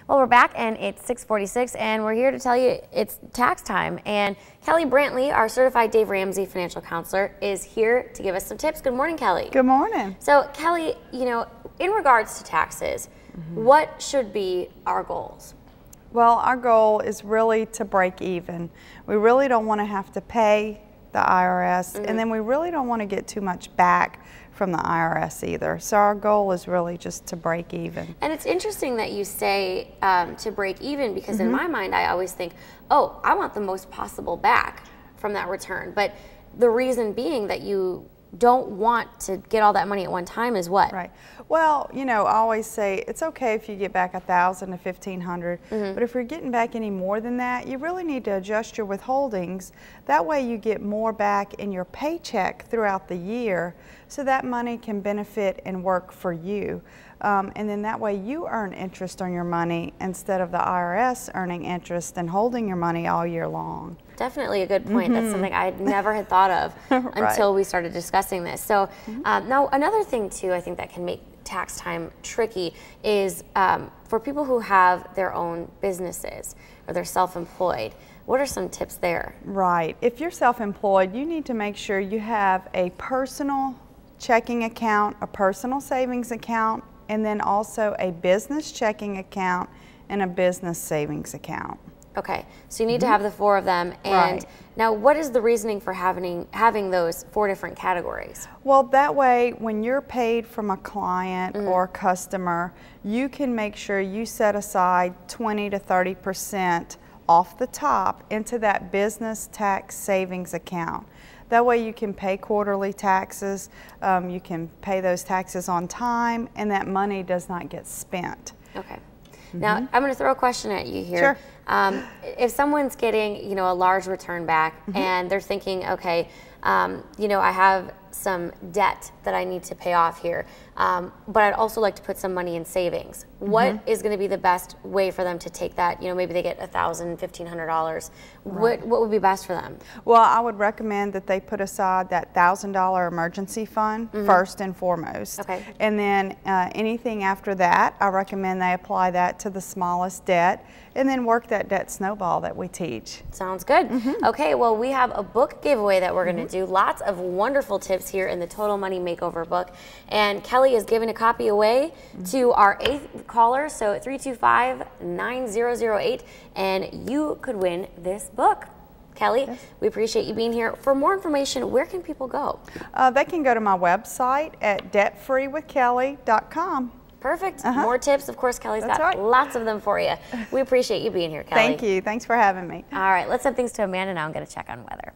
Well, we're back and it's 6:46 and we're here to tell you it's tax time. And Kelly Brantley, our certified Dave Ramsey financial counselor, is here to give us some tips. Good morning, Kelly. Good morning. So Kelly, you know, in regards to taxes, what should be our goals? Well, our goal is really to break even. We really don't want to have to pay the IRS, and then we really don't want to get too much back from the IRS either. So our goal is really just to break even. And it's interesting that you say to break even, because in my mind I always think, oh, I want the most possible back from that return. But the reason being that you don't want to get all that money at one time is what? Right. Well, you know, I always say it's okay if you get back $1,000 to $1,500, but if you're getting back any more than that, you really need to adjust your withholdings. That way you get more back in your paycheck throughout the year, so that money can benefit and work for you. And then that way you earn interest on your money instead of the IRS earning interest and holding your money all year long. Definitely a good point. That's something I never had thought of until we started discussing this. So now another thing too, I think that can make tax time tricky is for people who have their own businesses or they're self-employed. What are some tips there? Right. If you're self-employed, you need to make sure you have a personal checking account, a personal savings account, and then also a business checking account and a business savings account. Okay, so you need to have the four of them. And now what is the reasoning for having those four different categories? Well, that way when you're paid from a client or customer, you can make sure you set aside 20 to 30% off the top into that business tax savings account. That way you can pay quarterly taxes, you can pay those taxes on time, and that money does not get spent. Okay. Now, I'm going to throw a question at you here. Sure. If someone's getting, you know, a large return back and they're thinking, okay, you know, I have some debt that I need to pay off here, but I'd also like to put some money in savings. What is going to be the best way for them to take that? You know, maybe they get $1,000, $1,500. What would be best for them? Well, I would recommend that they put aside that $1,000 emergency fund first and foremost. Okay. And then anything after that, I recommend they apply that to the smallest debt and then work that debt snowball that we teach. Sounds good. Okay, well, we have a book giveaway that we're going to do. Lots of wonderful tips here in the Total Money Makeover book. And Kelly is giving a copy away to our 8th caller, so 325-9008, and you could win this book. Kelly, we appreciate you being here. For more information, where can people go? They can go to my website at debtfreewithkelly.com. Perfect. More tips. Of course, Kelly's got lots of them for you. We appreciate you being here, Kelly. Thank you. Thanks for having me. All right, let's send things to Amanda now and get a check on weather.